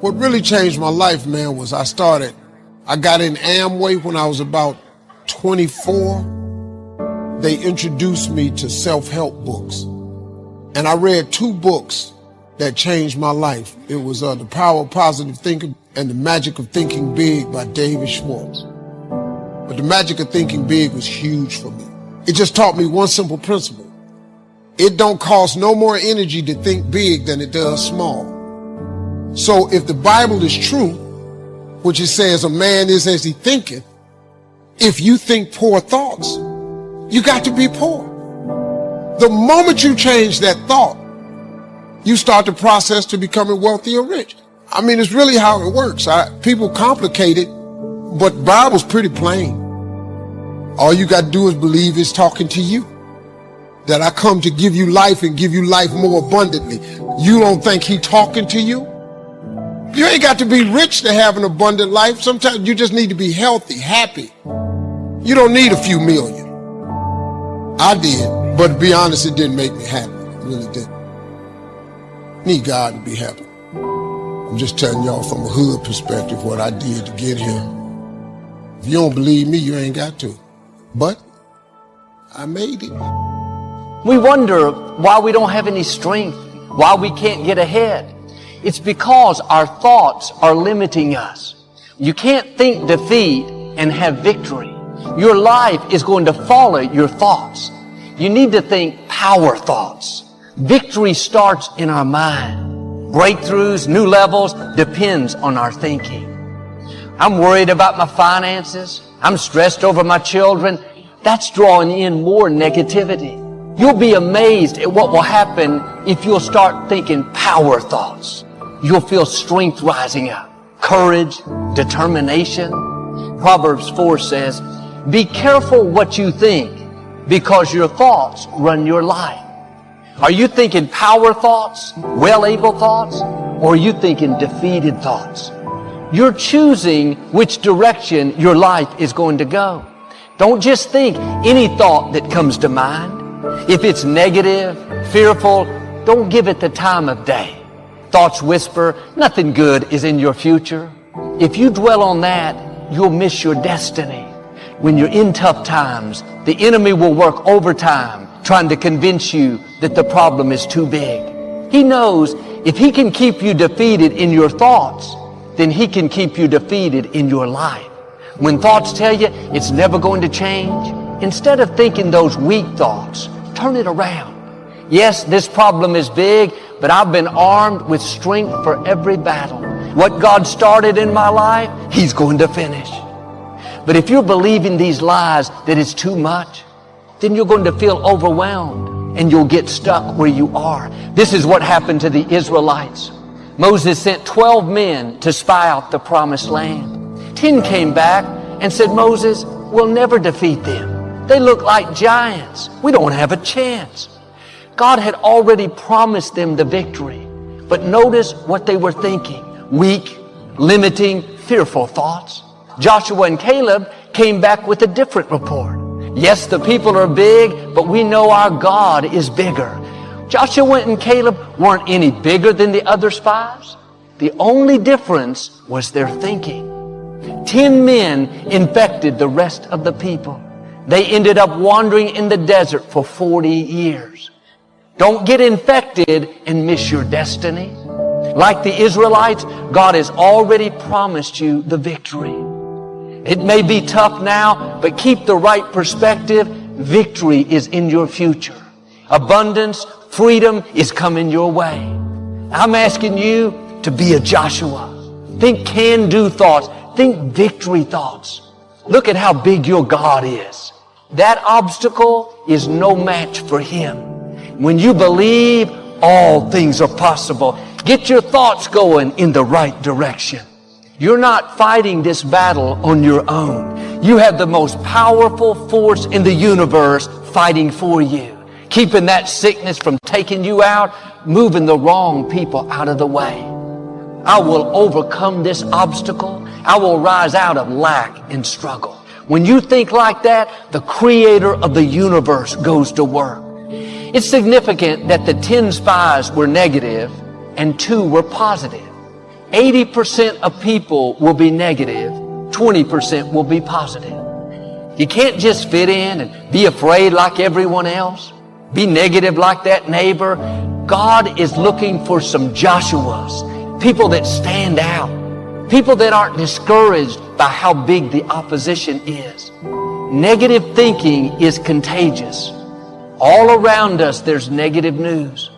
What really changed my life, man, was I got in Amway when I was about 24. They introduced me to self-help books. And I read 2 books that changed my life. It was The Power of Positive Thinking and The Magic of Thinking Big by David Schwartz. But The Magic of Thinking Big was huge for me. It just taught me one simple principle. It don't cost no more energy to think big than it does small. So if the Bible is true, which it says a man is as he thinketh, if you think poor thoughts, you got to be poor. The moment you change that thought, you start the process to becoming wealthy or rich. I mean, it's really how it works. People complicate it, but the Bible's pretty plain. All you got to do is believe it's talking to you. That I come to give you life and give you life more abundantly. You don't think He talking to you? You ain't got to be rich to have an abundant life. Sometimes you just need to be healthy, happy. You don't need a few million. I did, but to be honest, it didn't make me happy. It really didn't. Need God to be happy. I'm just telling y'all from a hood perspective what I did to get here. If you don't believe me, you ain't got to. But I made it. We wonder why we don't have any strength, why we can't get ahead. It's because our thoughts are limiting us. You can't think defeat and have victory. Your life is going to follow your thoughts. You need to think power thoughts. Victory starts in our mind. Breakthroughs, new levels, depends on our thinking. I'm worried about my finances. I'm stressed over my children. That's drawing in more negativity. You'll be amazed at what will happen if you'll start thinking power thoughts. You'll feel strength rising up, courage, determination. Proverbs 4 says, be careful what you think, because your thoughts run your life. Are you thinking power thoughts, well-able thoughts, or are you thinking defeated thoughts? You're choosing which direction your life is going to go. Don't just think any thought that comes to mind. If it's negative, fearful, don't give it the time of day. Thoughts whisper, nothing good is in your future. If you dwell on that, you'll miss your destiny. When you're in tough times, the enemy will work overtime trying to convince you that the problem is too big. He knows if he can keep you defeated in your thoughts, then he can keep you defeated in your life. When thoughts tell you it's never going to change, instead of thinking those weak thoughts, turn it around. Yes, this problem is big, but I've been armed with strength for every battle. What God started in my life, He's going to finish. But if you're believing these lies that it's too much, then you're going to feel overwhelmed and you'll get stuck where you are. This is what happened to the Israelites. Moses sent 12 men to spy out the promised land. 10 came back and said, Moses, we'll never defeat them. They look like giants. We don't have a chance. God had already promised them the victory. But notice what they were thinking. Weak, limiting, fearful thoughts. Joshua and Caleb came back with a different report. Yes, the people are big, but we know our God is bigger. Joshua and Caleb weren't any bigger than the other spies. The only difference was their thinking. 10 men infected the rest of the people. They ended up wandering in the desert for 40 years. Don't get infected and miss your destiny. Like the Israelites, God has already promised you the victory. It may be tough now, but keep the right perspective. Victory is in your future. Abundance, freedom is coming your way. I'm asking you to be a Joshua. Think can-do thoughts. Think victory thoughts. Look at how big your God is. That obstacle is no match for Him. When you believe, all things are possible. Get your thoughts going in the right direction. You're not fighting this battle on your own. You have the most powerful force in the universe fighting for you, keeping that sickness from taking you out, moving the wrong people out of the way. I will overcome this obstacle. I will rise out of lack and struggle. When you think like that, the creator of the universe goes to work. It's significant that the 10 spies were negative and 2 were positive. 80% of people will be negative, 20% will be positive. You can't just fit in and be afraid like everyone else, be negative like that neighbor. God is looking for some Joshuas, people that stand out, people that aren't discouraged by how big the opposition is. Negative thinking is contagious. All around us there's negative news.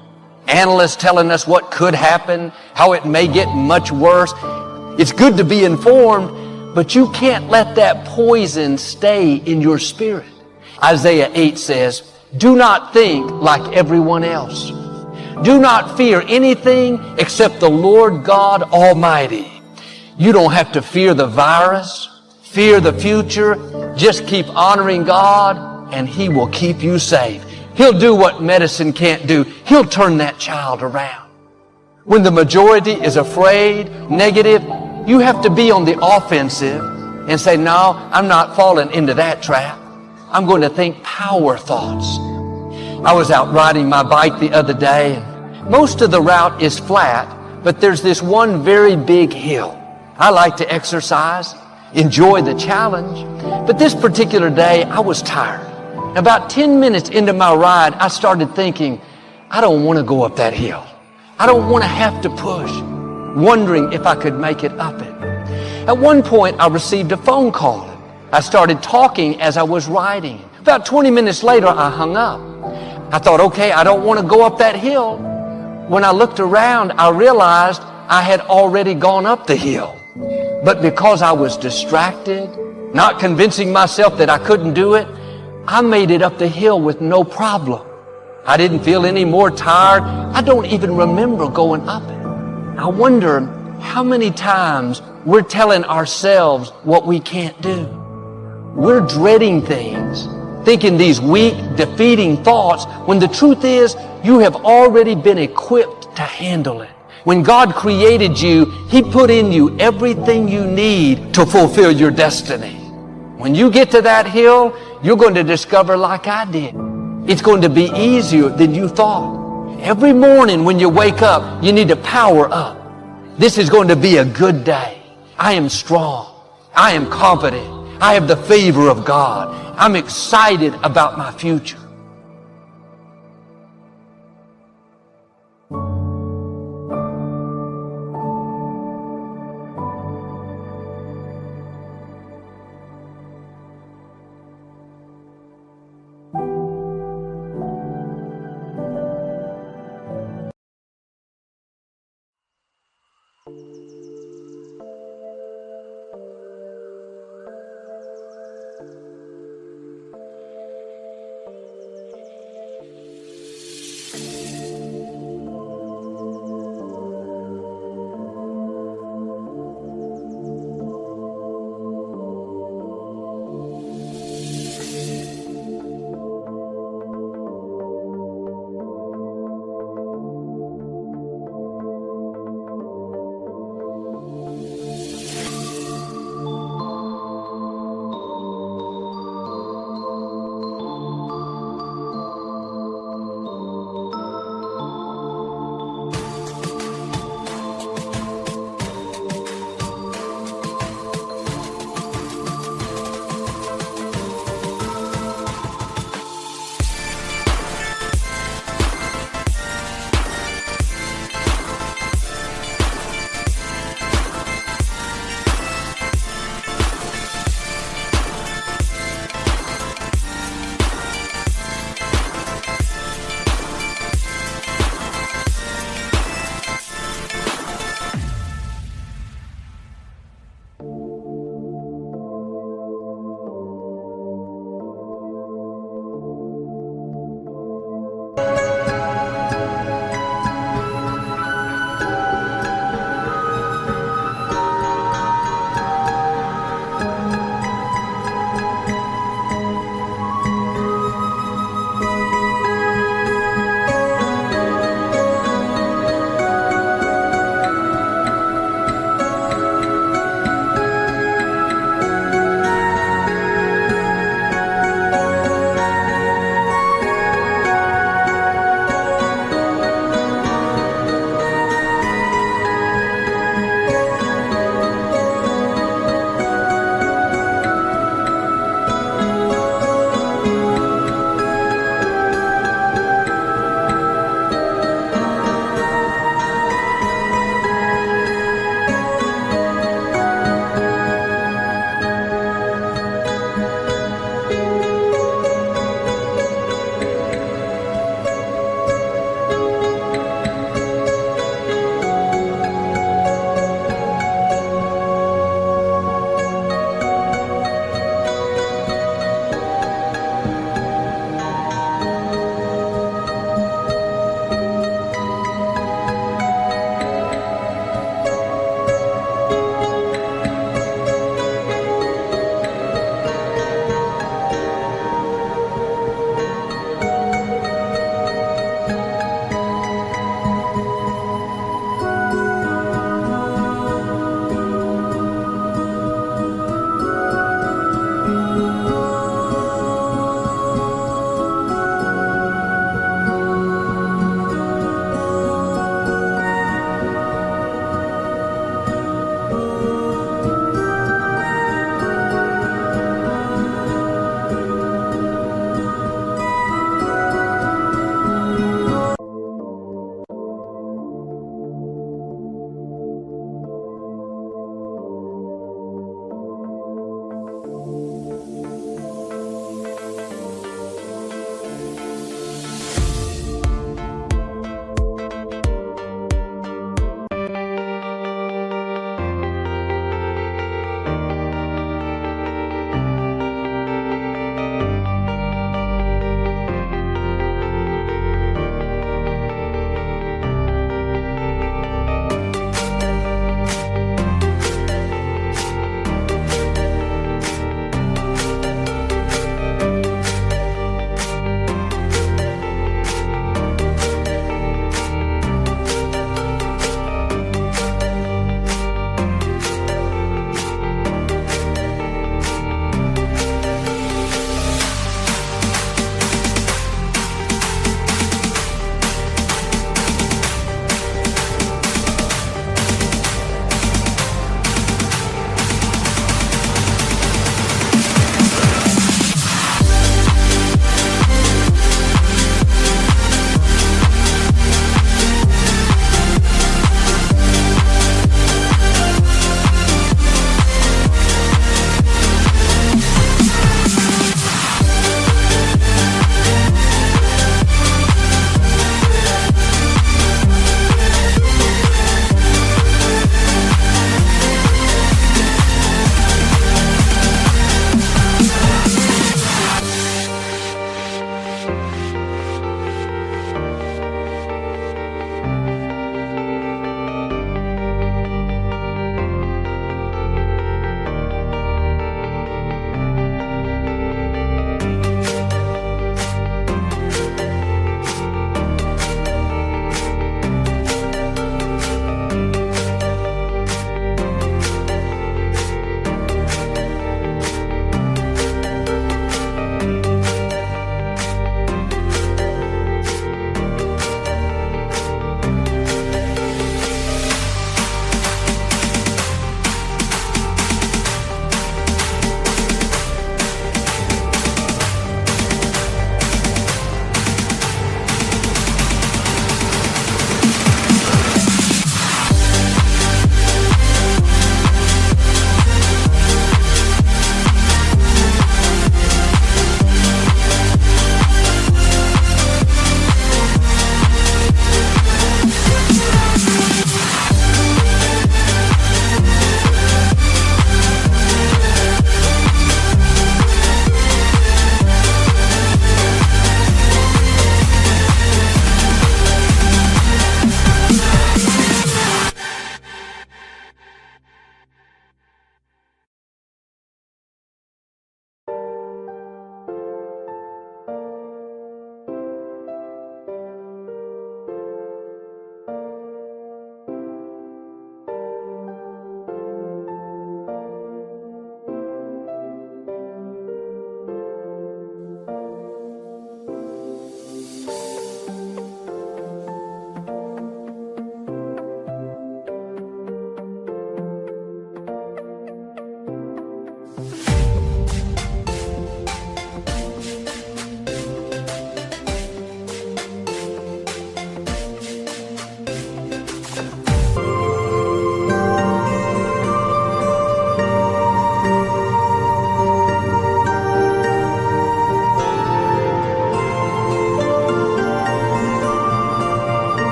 Analysts telling us what could happen, how it may get much worse. It's good to be informed, but you can't let that poison stay in your spirit. Isaiah 8 says, "Do not think like everyone else. Do not fear anything except the Lord God Almighty." You don't have to fear the virus, fear the future. Just keep honoring God and He will keep you safe. He'll do what medicine can't do. He'll turn that child around. When the majority is afraid, negative, you have to be on the offensive and say, "No, I'm not falling into that trap. I'm going to think power thoughts." I was out riding my bike the other day, and most of the route is flat, but there's this one very big hill. I like to exercise, enjoy the challenge, but this particular day I was tired. About 10 minutes into my ride, I started thinking, I don't want to go up that hill. I don't want to have to push, wondering if I could make it up it. At one point, I received a phone call. I started talking as I was riding. About 20 minutes later, I hung up. I thought, okay, I don't want to go up that hill. When I looked around, I realized I had already gone up the hill. But because I was distracted, not convincing myself that I couldn't do it, I made it up the hill with no problem. I didn't feel any more tired. I don't even remember going up it. I wonder how many times we're telling ourselves what we can't do. We're dreading things, thinking these weak, defeating thoughts, when the truth is you have already been equipped to handle it. When God created you, He put in you everything you need to fulfill your destiny. When you get to that hill, you're going to discover, like I did, it's going to be easier than you thought. Every morning when you wake up, you need to power up. This is going to be a good day. I am strong. I am confident. I have the favor of God. I'm excited about my future.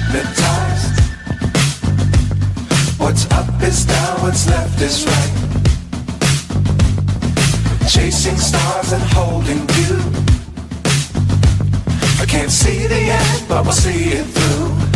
hypnotized. What's up is down, what's left is right. Chasing stars and holding you. I can't see the end, but we'll see it through.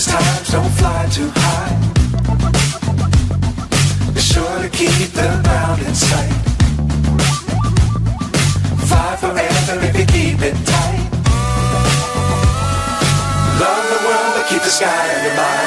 Times don't fly too high. Be sure to keep the ground in sight. Fly forever if you keep it tight. Love the world but keep the sky on your mind.